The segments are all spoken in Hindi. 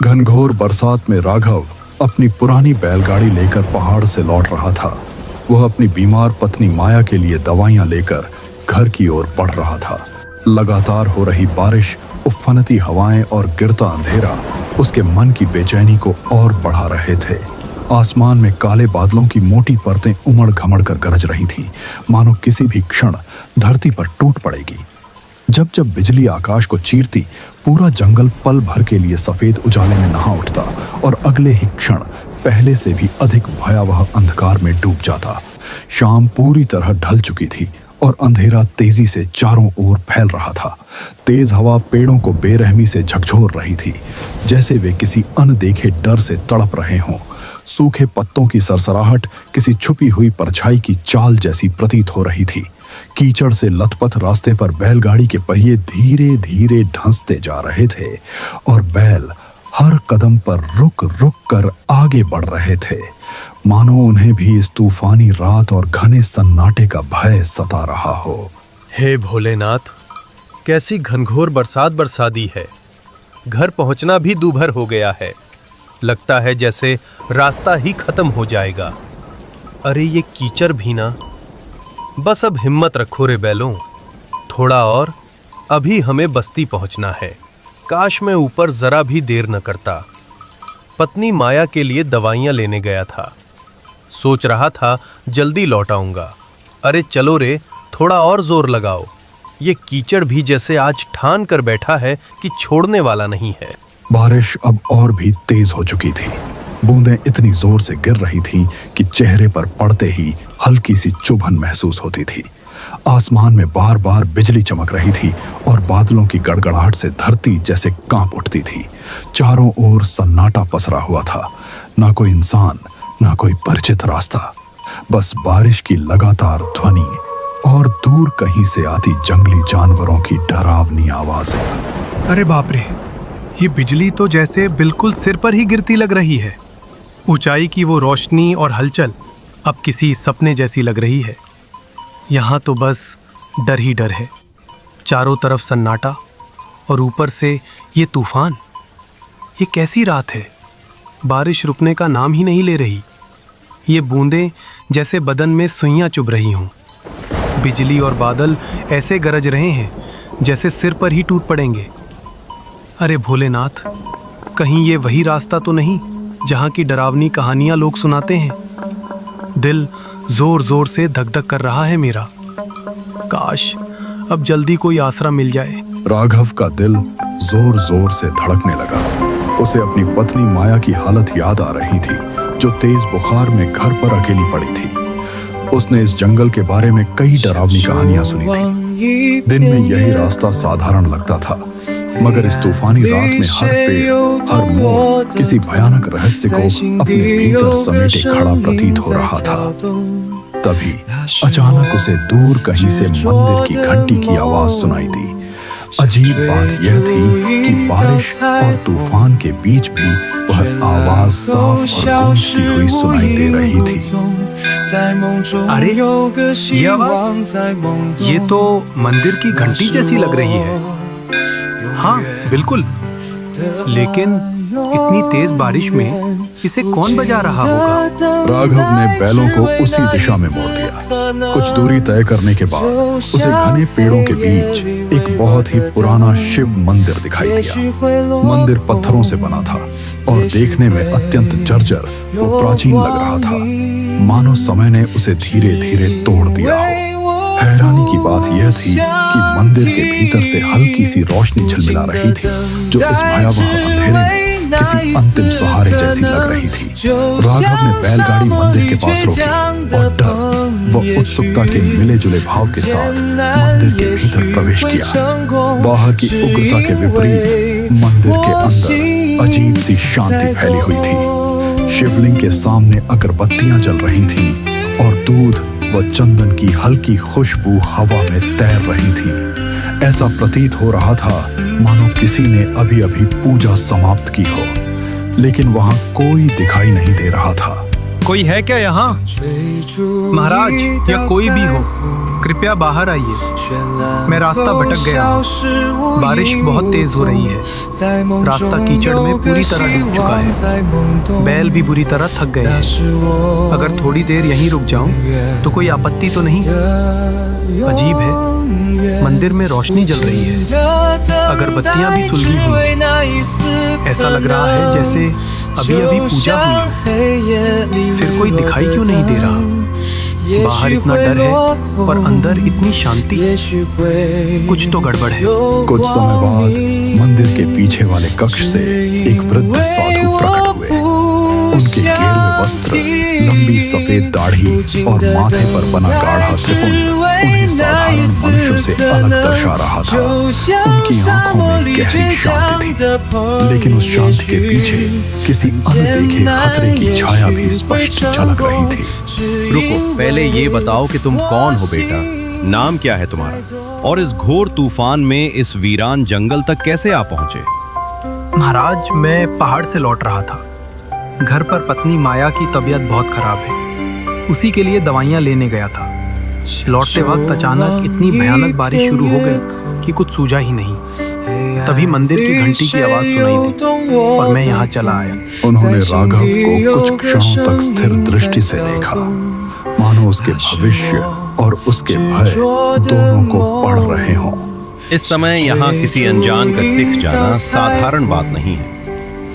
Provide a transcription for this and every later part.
घनघोर बरसात में राघव अपनी पुरानी बैलगाड़ी लेकर पहाड़ से लौट रहा था। वह अपनी बीमार पत्नी माया के लिए दवाइयां लेकर घर की ओर बढ़ रहा था। लगातार हो रही बारिश, उफनती हवाएं और गिरता अंधेरा उसके मन की बेचैनी को और बढ़ा रहे थे। आसमान में काले बादलों की मोटी परतें उमड़ घमड़ कर गरज रही थीं, मानो किसी भी क्षण धरती पर टूट पड़ेगी। जब जब बिजली आकाश को चीरती, पूरा जंगल पल भर के लिए सफेद उजाले में नहा उठता और अगले ही क्षण पहले से भी अधिक भयावह अंधकार में डूब जाता। शाम पूरी तरह ढल चुकी थी और अंधेरा तेजी से चारों ओर फैल रहा था। तेज हवा पेड़ों को बेरहमी से झकझोर रही थी, जैसे वे किसी अनदेखे डर से तड़प रहे हों। सूखे पत्तों की सरसराहट किसी छुपी हुई परछाई की चाल जैसी प्रतीत हो रही थी। कीचड़ से लथपथ रास्ते पर बैलगाड़ी के पहिए धीरे धीरे धंसते जा रहे थे और बैल हर कदम पर रुक रुक कर आगे बढ़ रहे थे, मानो उन्हें भी इस तूफानी रात और घने सन्नाटे का भय सता रहा हो। हे भोलेनाथ, कैसी घनघोर बरसात बरसा दी है। घर पहुंचना भी दूभर हो गया है। लगता है जैसे रास्ता ही खत्म हो जाएगा। अरे ये कीचड़ भी ना। बस अब हिम्मत रखो रे बैलों, थोड़ा और, अभी हमें बस्ती पहुंचना है। काश मैं ऊपर जरा भी देर न करता। पत्नी माया के लिए दवाइयां लेने गया था। सोच रहा था जल्दी लौट आऊंगा। अरे चलो रे, थोड़ा और जोर लगाओ। ये कीचड़ भी जैसे आज ठान कर बैठा है कि छोड़ने वाला नहीं है। बारिश अब और भी तेज हो चुकी थी। बूंदें इतनी जोर से गिर रही थीं कि चेहरे पर पड़ते ही हल्की सी चुभन महसूस होती थी। आसमान में बार बार बिजली चमक रही थी और बादलों की गड़गड़ाहट से धरती जैसे कांप उठती थी। चारों ओर सन्नाटा पसरा हुआ था। ना कोई इंसान, ना कोई परिचित रास्ता, बस बारिश की लगातार ध्वनि और दूर कहीं से आती जंगली जानवरों की डरावनी आवाजें। अरे बाप रे, ये बिजली तो जैसे बिल्कुल सिर पर ही गिरती लग रही है। ऊंचाई की वो रोशनी और हलचल अब किसी सपने जैसी लग रही है। यहाँ तो बस डर ही डर है। चारों तरफ सन्नाटा और ऊपर से ये तूफान। ये कैसी रात है। बारिश रुकने का नाम ही नहीं ले रही। ये बूंदें जैसे बदन में सुइयां चुभ रही हों। बिजली और बादल ऐसे गरज रहे हैं जैसे सिर पर ही टूट पड़ेंगे। अरे भोलेनाथ, कहीं ये वही रास्ता तो नहीं जहाँ की डरावनी कहानियाँ लोग सुनाते हैं। दिल जोर जोर से धक धक कर रहा है मेरा। काश अब जल्दी कोई आसरा मिल जाए। राघव का दिल जोर जोर से धड़कने लगा। उसे अपनी पत्नी माया की हालत याद आ रही थी, जो तेज बुखार में घर पर अकेली पड़ी थी। उसने इस जंगल के बारे में कई डरावनी कहानियां सुनी थी। दिन में यही रास्ता साधारण लगता था, मगर इस तूफानी रात में हर पेड़, हर मोड़ किसी भयानक रहस्य को अपने भीतर समेटे खड़ा प्रतीत हो रहा था। तभी अचानक उसे दूर कहीं से मंदिर की घंटी की आवाज सुनाई दी। अजीब बात यह थी कि बारिश और तूफान के बीच भी वह आवाज साफ और गूंजती हुई सुनाई दे रही थी। अरे ये आवाज, ये तो मंदिर की घंटी जैसी लग रही है। हाँ बिल्कुल, लेकिन इतनी तेज बारिश में इसे कौन बजा रहा होगा? राघव ने बैलों को उसी दिशा में मोड़ दिया। कुछ दूरी तय करने के बाद उसे घने पेड़ों के बीच एक बहुत ही पुराना शिव मंदिर दिखाई दिया। मंदिर पत्थरों से बना था और देखने में अत्यंत जर्जर और प्राचीन लग रहा था, मानो समय ने उसे धीरे धीरे तोड़ दिया हो। हैरानी की बात यह थी कि मंदिर के भीतर से हल्की सी रोशनी झलमिला रही थी, जो इस भयावह अंधेरे में किसी अंतिम सहारे जैसी लग रही थी। राघव ने बैलगाड़ी मंदिर के पास रोकी और डर व उत्सुकता के मिले जुले भाव के साथ मंदिर के भीतर प्रवेश किया। बाहर की उग्रता के विपरीत मंदिर के अंदर अजीब सी शांति फैली हुई थी। शिवलिंग के सामने अगरबत्तियां जल रही थीं और दूध व चंदन की हल्की खुशबू हवा में तैर रही थी। ऐसा प्रतीत हो रहा था मानो किसी ने अभी अभी पूजा समाप्त की हो, लेकिन वहां कोई दिखाई नहीं दे रहा था। कोई है क्या यहाँ? महाराज या कोई भी हो, कृपया बाहर आइए, मैं रास्ता भटक गया हूँ। बारिश बहुत तेज हो रही है, रास्ता कीचड़ में पूरी तरह डूब चुका है। बैल भी बुरी तरह थक गए हैं। अगर थोड़ी देर यहीं रुक जाऊं तो कोई आपत्ति तो नहीं? अजीब है, मंदिर में रोशनी जल रही है, अगरबत्तियां भी सुलगी हुई हैं। ऐसा लग रहा है जैसे अभी अभी पूजा हुई हो। फिर कोई दिखाई क्यों नहीं दे रहा? बाहर इतना डर है और अंदर इतनी शांति। कुछ तो गड़बड़ है। कुछ समय बाद मंदिर के पीछे वाले कक्ष से एक वृद्ध साधु प्रकट हुए। उनके गेरुए वस्त्र, लंबी सफेद दाढ़ी और माथे पर बना गाढ़ा त्रिपुंड उन्हें साधारण मनुष्यों से अलग दर्शा रहा था। उनकी आंखों में गहरी शांति थी, लेकिन उस शांति के पीछे किसी अनदेखे खतरे की छाया भी स्पष्ट झलक रही थी। रुको, पहले ये बताओ कि तुम कौन हो बेटा? नाम क्या है तुम्हारा? और इस घोर तूफान में इस वीरान जंगल तक कैसे आ पहुंचे? महाराज, मैं पहाड़ से लौट रहा था। घर पर पत्नी माया की तबीयत बहुत खराब है, उसी के लिए दवाइयाँ लेने गया था। लौटते वक्त अचानक इतनी भयानक बारिश शुरू हो गई कि कुछ सूझा ही नहीं। तभी मंदिर की घंटी की आवाज सुनाई दी और मैं यहाँ चला आया। उन्होंने राघव को कुछ क्षणों तक स्थिर दृष्टि से देखा, मानो उसके भविष्य और उसके भय दोनों को पढ़ रहे हों। इस समय यहाँ किसी अनजान का दिख जाना साधारण बात नहीं है,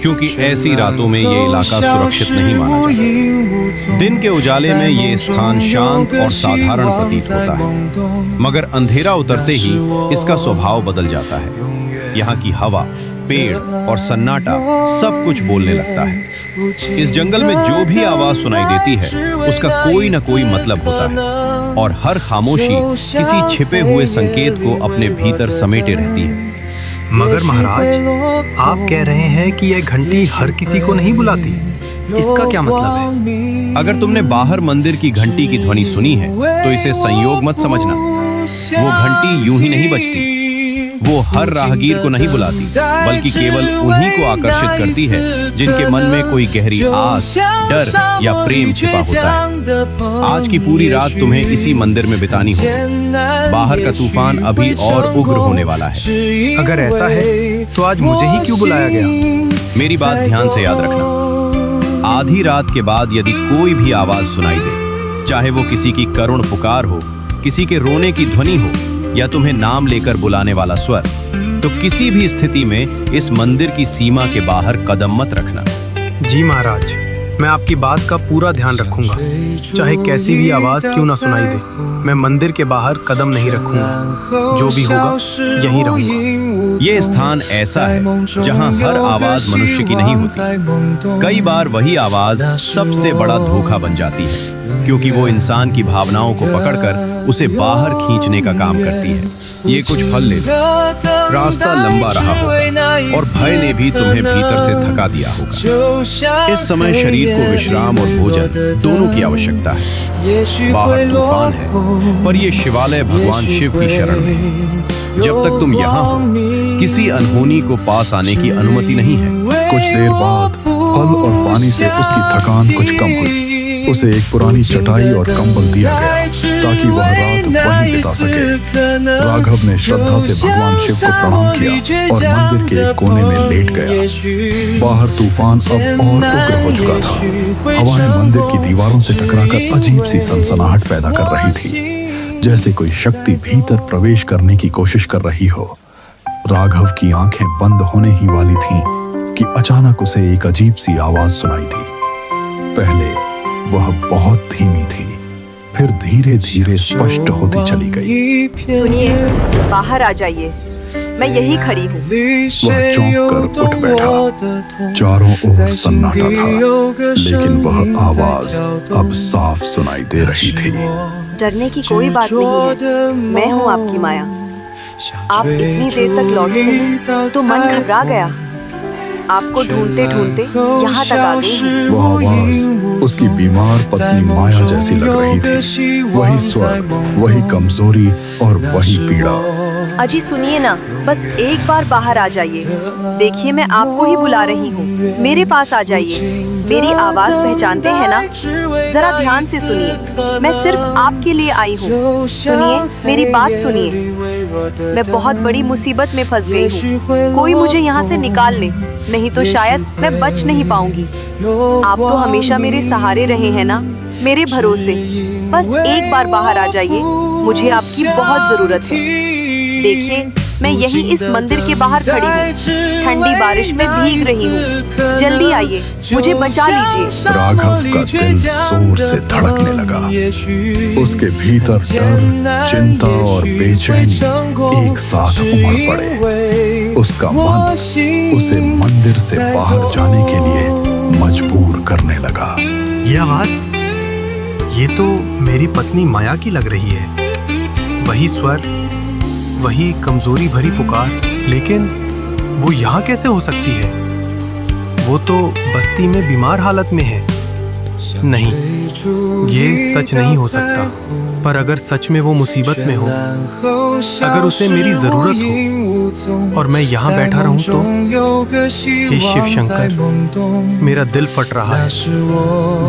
क्योंकि ऐसी रातों में ये इलाका सुरक्षित नहीं माना जाता। दिन के उजाले में ये स्थान शांत और साधारण प्रतीत होता है, मगर अंधेरा उतरते ही इसका स्वभाव बदल जाता है। यहाँ की हवा, पेड़ और सन्नाटा सब कुछ बोलने लगता है। इस जंगल में जो भी आवाज सुनाई देती है उसका कोई न कोई मतलब होता है, और हर खामोशी किसी छिपे हुए संकेत को अपने भीतर समेटे रहती है। मगर महाराज, आप कह रहे हैं कि यह घंटी हर किसी को नहीं बुलाती। इसका क्या मतलब है? अगर तुमने बाहर मंदिर की घंटी की ध्वनि सुनी है तो इसे संयोग मत समझना। वो घंटी यूं ही नहीं बजती। वो हर राहगीर को नहीं बुलाती, बल्कि केवल उन्हीं को आकर्षित करती है जिनके मन में कोई गहरी आस, डर या प्रेम छिपा होता है। आज की पूरी रात तुम्हें इसी मंदिर में बितानी होगी। बाहर का तूफान अभी और उग्र होने वाला है। अगर ऐसा है तो आज मुझे ही क्यों बुलाया गया? मेरी बात ध्यान से याद रखना। आधी रात के बाद यदि कोई भी आवाज सुनाई दे, चाहे वो किसी की करुण पुकार हो, किसी के रोने की ध्वनि हो, या तुम्हें नाम लेकर बुलाने वाला स्वर, तो किसी भी स्थिति में इस मंदिर की सीमा के बाहर कदम मत रखना। जी महाराज, मैं आपकी बात का पूरा ध्यान रखूंगा। चाहे कैसी भी आवाज क्यों ना सुनाई दे, मैं मंदिर के बाहर कदम नहीं रखूंगा। जो भी होगा यहीं रहूंगा। ये स्थान ऐसा है जहां हर आवाज मनुष्य की नहीं होती। कई बार वही आवाज सबसे बड़ा धोखा बन जाती है, क्योंकि वो इंसान की भावनाओं को पकड़कर उसे बाहर खींचने का काम करती है। ये कुछ फल ले लो। रास्ता लंबा रहा होगा और भय ने भी तुम्हें भीतर से थका दिया होगा। इस समय शरीर को विश्राम और भोजन दोनों की आवश्यकता है। बाहर तूफान है, पर ये शिवालय भगवान शिव की शरण में है। जब तक तुम यहाँ हो, किसी अनहोनी को पास आने की अनुमति नहीं है। कुछ देर बाद फल और पानी से उसकी थकान कुछ कम हुई। उसे एक पुरानी चटाई और कंबल दिया गया ताकि वह रात वहीं बिता सके। राघव ने श्रद्धा से भगवान शिव को प्रणाम किया और मंदिर के एक कोने में लेट गया। बाहर तूफान अब और उग्र हो चुका था। हवाएं मंदिर की दीवारों से टकराकर अजीब सी सनसनाहट पैदा कर रही थी, जैसे कोई शक्ति भीतर प्रवेश करने की कोशिश कर रही हो। राघव की आंखें बंद होने ही वाली थीं कि अचानक उसे एक अजीब सी आवाज सुनाई दी। पहले वह बहुत धीमी थी, फिर धीरे धीरे स्पष्ट होती चली गई। सुनिए, बाहर आ जाइए, मैं यही खड़ी हूँ। वह चौंक कर उठ बैठा। चारों ओर सन्नाटा था, लेकिन वह आवाज अब साफ सुनाई दे रही थी। डरने की कोई बात नहीं है, मैं हूँ आपकी माया। आप इतनी देर तक लौटे नहीं तो मन घबरा गया। आपको ढूंढते ढूंढते यहाँ तक आ गई हूँ। वह आवाज उसकी बीमार पत्नी माया जैसी लग रही थी। वही स्वर, वही कमजोरी और वही पीड़ा। अजी सुनिए ना, बस एक बार बाहर आ जाइए। देखिए मैं आपको ही बुला रही हूँ, मेरे पास आ जाइए। मेरी आवाज पहचानते हैं ना? जरा ध्यान से सुनिए, मैं सिर्फ आपके लिए आई हूँ। सुनिए, मेरी बात सुनिए। मैं बहुत बड़ी मुसीबत में फंस गई हूँ। कोई मुझे यहाँ से निकाल ले, नहीं तो शायद मैं बच नहीं पाऊंगी। आप तो हमेशा मेरे सहारे रहे हैं ना, मेरे भरोसे। बस एक बार बाहर आ जाइए, मुझे आपकी बहुत जरूरत है। देखिए, मैं यहीं इस मंदिर के बाहर खड़ी हूँ, ठंडी बारिश में भीग रही हूँ। जल्दी आइए, मुझे बचा लीजिए। राघव का दिल जोर से धड़कने लगा। उसके भीतर डर, चिंता और बेचैनी एक साथ उमड़ पड़े। उसका मन उसे मंदिर से बाहर जाने के लिए मजबूर करने लगा। ये आवाज, ये तो मेरी पत्नी माया की लग रही है। वही स्वर, वही कमजोरी भरी पुकार, लेकिन वो यहाँ कैसे हो सकती है? वो तो बस्ती में बीमार हालत में है। नहीं, ये सच नहीं हो सकता। पर अगर सच में वो मुसीबत में हो, अगर उसे मेरी जरूरत हो और मैं यहाँ बैठा रहूं तो? हे शिव शंकर, मेरा दिल फट रहा है।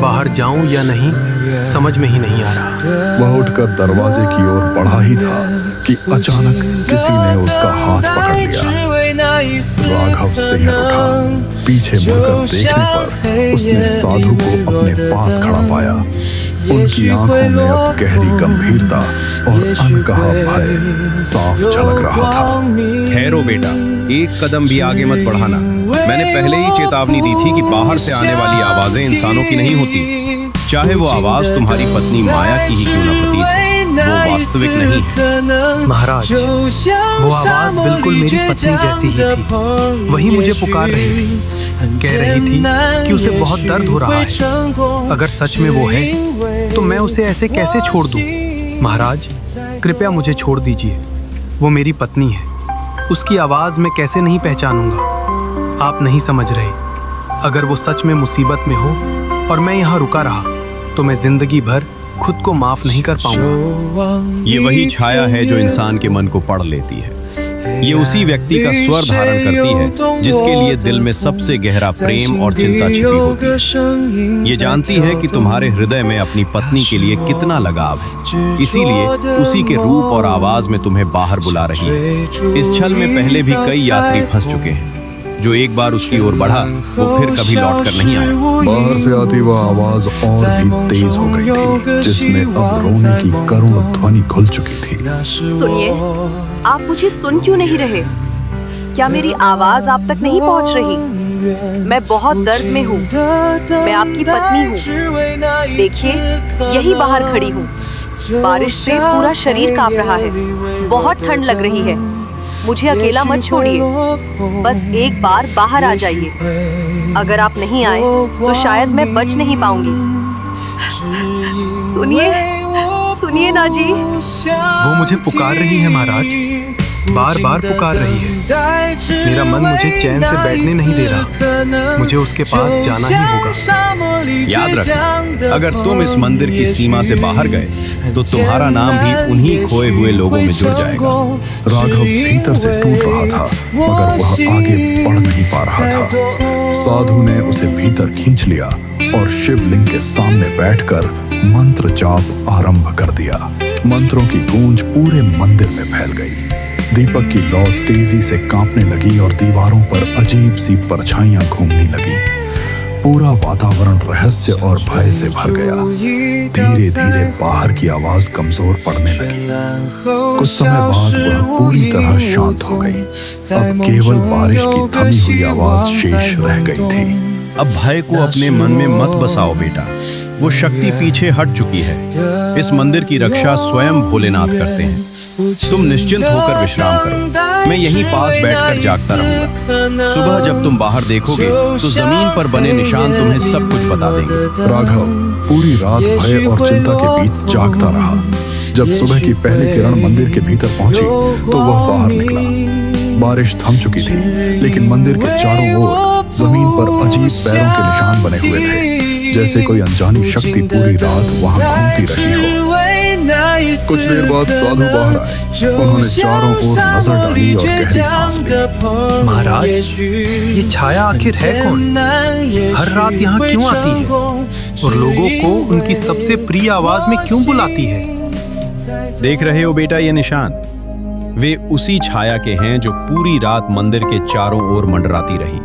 बाहर जाऊं या नहीं, समझ में ही नहीं आ रहा। वह उठकर दरवाजे की ओर बढ़ा ही था कि अचानक किसी ने उसका हाथ पकड़ लिया। राघव सिंह उठा। पीछे मुड़कर देखने पर उसने साधु को अपने पास खड़ा पाया। उनकी आंखों में अब गहरी गंभीरता और अनकहा भय साफ झलक रहा था। ठहरो बेटा, एक कदम भी आगे मत बढ़ाना। मैंने पहले ही चेतावनी दी थी कि बाहर से आने वाली आवाजें इंसानों की नहीं होती। चाहे वो आवाज तुम्हारी पत्नी माया की ही क्यों न प्रतीत हो, वो वास्तविक नहीं है। महाराज, वो आवाज बिल्कुल मेरी पत्नी जैसी ही थी। वही मुझे पुकार रही थी, कह रही थी कि उसे बहुत दर्द हो रहा है। अगर सच में वो है तो मैं उसे ऐसे कैसे छोड़ दूं? महाराज, कृपया मुझे छोड़ दीजिए। वो मेरी पत्नी है, उसकी आवाज मैं कैसे नहीं पहचानूंगा? आप नहीं समझ रहे। अगर वो सच में मुसीबत में हो और मैं यहाँ रुका रहा तो मैं जिंदगी भर खुद को माफ नहीं कर पाऊंगा। ये वही छाया है जो इंसान के मन को पढ़ लेती है। ये उसी व्यक्ति का स्वर धारण करती है जिसके लिए दिल में सबसे गहरा प्रेम और चिंता छिपी होती है। ये जानती है कि तुम्हारे हृदय में अपनी पत्नी के लिए कितना लगाव है, इसीलिए उसी के रूप और आवाज में तुम्हें बाहर बुला रही है। इस छल में पहले भी कई यात्री फंस चुके हैं। जो एक बार उसकी ओर बढ़ा, वो फिर कभी लौट कर नहीं आया। बाहर से आती वह आवाज और भी तेज हो गई थी, जिसमें अब रोने की करुण ध्वनि घुल चुकी थी। सुनिए, आप मुझे सुन क्यों नहीं रहे? क्या मेरी आवाज आप तक नहीं पहुंच रही? मैं बहुत दर्द में हूँ। मैं आपकी पत्नी हूँ। देखिए, यही बाहर खड़ी हूँ। बारिश से पूरा शरीर कांप रहा है। बहुत ठंड लग रही है। मुझे अकेला मत छोड़िए। बस एक बार बाहर आ जाइए। अगर आप नहीं आए तो शायद मैं बच नहीं पाऊंगी। सुनिए, सुनिए ना जी। वो मुझे पुकार रही है महाराज, बार बार पुकार रही है। मेरा मन मुझे चैन से बैठने नहीं दे रहा। मुझे उसके पास जाना ही होगा। याद रखना, अगर तुम इस मंदिर की सीमा से बाहर गए तो तुम्हारा नाम भी उन्हीं खोए हुए लोगों में जुड़ जाएगा। राघव भीतर से टूट रहा था, मगर वह आगे बढ़ नहीं पा रहा था। साधु ने उसे भीतर खींच लिया और शिवलिंग के सामने बैठकर मंत्र जाप आरंभ कर दिया। मंत्रों की गूंज पूरे मंदिर में फैल गई। दीपक की लौ तेजी से कांपने लगी और दीवारों पर अजीब सी परछाइयां घूमने लगी। पूरा वातावरण रहस्य और भय से भर गया। धीरे धीरे बाहर की आवाज कमजोर पड़ने लगी। कुछ समय बाद वह पूरी तरह शांत हो गई। अब केवल बारिश की थमी हुई आवाज शेष रह गई थी। अब भय को अपने मन में मत बसाओ बेटा, वो शक्ति पीछे हट चुकी है। इस मंदिर की रक्षा स्वयं भोलेनाथ करते हैं। तुम निश्चिंत होकर विश्राम करो। मैं यहीं पास बैठकर जागता रहूंगा। सुबह जब तुम बाहर देखोगे तो जमीन पर बने निशान तुम्हें सब कुछ बता देंगे। राघव पूरी रात भय और चिंता के बीच जागता रहा। जब सुबह की पहली किरण मंदिर के भीतर पहुंची तो वह बाहर निकला। बारिश थम चुकी थी, लेकिन मंदिर के चारों ओर जमीन पर अजीब पैरों के निशान बने हुए थे, जैसे कोई अनजानी शक्ति पूरी रात वहां घूमती रही हो। कुछ देर बाद साधु बाहर आए। उन्होंने चारों ओर नजर डाली और गहरी सांस ली। महाराज, ये छाया आखिर है कौन? हर रात यहाँ क्यों आती है और लोगों को उनकी सबसे प्रिय आवाज में क्यों बुलाती है? देख रहे हो बेटा ये निशान? वे उसी छाया के हैं जो पूरी रात मंदिर के चारों ओर मंडराती रही।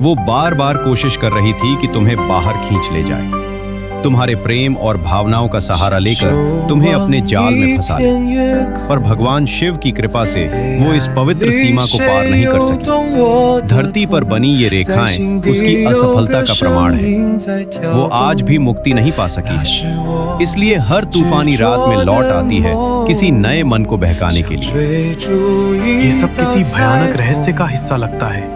वो बार बार कोशिश कर रही थी कि तुम्हें बाहर खींच ले जाए, तुम्हारे प्रेम और भावनाओं का सहारा लेकर तुम्हें अपने जाल में फंसा ले। पर भगवान शिव की कृपा से वो इस पवित्र सीमा को पार नहीं कर सकी। धरती पर बनी ये रेखाएं उसकी असफलता का प्रमाण है। वो आज भी मुक्ति नहीं पा सकी है, इसलिए हर तूफानी रात में लौट आती है किसी नए मन को बहकाने के लिए। ये सब किसी भयानक रहस्य का हिस्सा लगता है।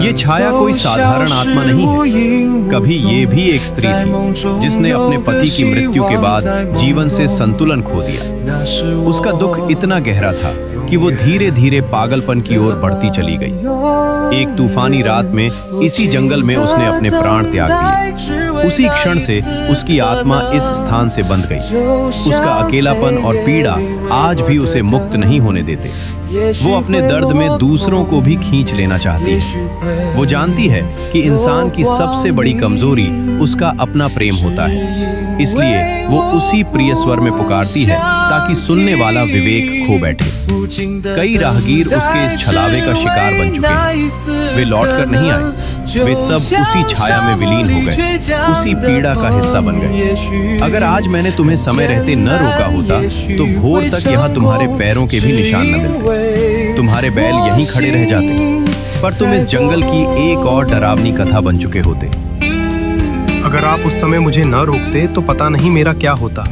ये छाया कोई साधारण आत्मा नहीं है। कभी ये भी एक स्त्री थी जिसने अपने पति की मृत्यु के बाद जीवन से संतुलन खो दिया। उसका दुख इतना गहरा था कि वो धीरे धीरे पागलपन की ओर बढ़ती चली गई। एक तूफानी रात में इसी जंगल में उसने अपने प्राण त्याग दिए। उसी क्षण से उसकी आत्मा इस स्थान से बंध गई। उसका अकेलापन और पीड़ा आज भी उसे मुक्त नहीं होने देते। वो अपने दर्द में दूसरों को भी खींच लेना चाहती है। वो जानती है कि इंसान की सबसे बड़ी कमजोरी उसका अपना प्रेम होता है, इसलिए वो उसी प्रिय स्वर में पुकारती है ताकि सुनने वाला विवेक खो बैठे। कई राहगीर उसके इस छलावे का शिकार बन चुके हैं। वे लौट कर नहीं आए, वे सब उसी छाया में विलीन हो गए, उसी पीड़ा का हिस्सा बन गए। अगर आज मैंने तुम्हें समय रहते न रोका होता तो भोर तक यहाँ तुम्हारे पैरों के भी निशान न मिलते। तुम्हारे बैल यहीं खड़े रह जाते, पर तुम इस जंगल की एक और डरावनी कथा बन चुके होते। अगर आप उस समय मुझे न रोकते तो पता नहीं मेरा क्या होता।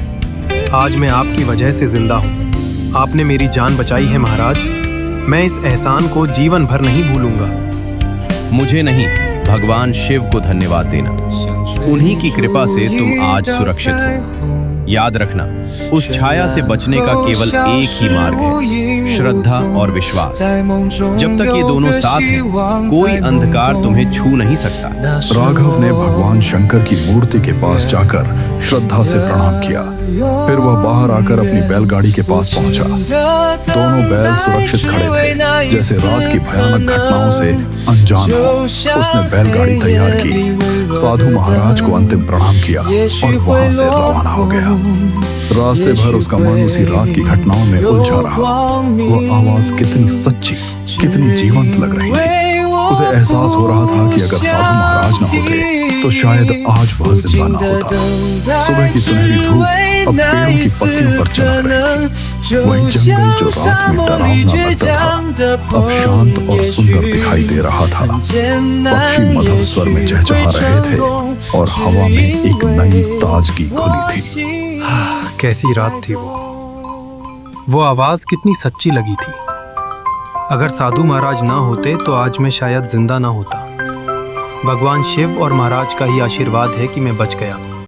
आज मैं आपकी वजह से जिंदा हूँ। आपने मेरी जान बचाई है महाराज। मैं इस एहसान को जीवन भर नहीं भूलूंगा। मुझे नहीं, भगवान शिव को धन्यवाद देना। उन्हीं की कृपा से तुम आज सुरक्षित हो। याद रखना, उस छाया से बचने का केवल एक ही मार्ग है, श्रद्धा और विश्वास। जब तक ये दोनों साथ हैं, कोई अंधकार तुम्हें छू नहीं सकता। राघव ने भगवान शंकर की मूर्ति के पास जाकर श्रद्धा से प्रणाम किया। फिर वह बाहर आकर अपनी बैलगाड़ी के पास पहुंचा। दोनों बैल सुरक्षित खड़े थे, जैसे रात की भयानक घटनाओं से अनजान हो। उसने बैलगाड़ी तैयार की, साधु महाराज को अंतिम प्रणाम किया और वहां से रवाना हो गया। रास्ते भर उसका मन उसी रात की घटनाओं में उलझा रहा। वो आवाज कितनी सच्ची, कितनी जीवंत लग रही थी। उसे एहसास हो रहा था कि अगर साधु महाराज न होते तो शायद आज वह जिंदा न होता। सुबह की सुनहरी धूप अब पेड़ों की पत्तियों पर चमक रही थी। वही जंगल जो रात में डरावना लगता था अब शांत और सुंदर दिखाई दे रहा था। पक्षी मधुर स्वर में चहचहा रहे थे और हवा में एक नई ताजगी घुली थी। कैसी रात थी वो आवाज कितनी सच्ची लगी थी। अगर साधु महाराज ना होते तो आज मैं शायद जिंदा ना होता। भगवान शिव और महाराज का ही आशीर्वाद है कि मैं बच गया।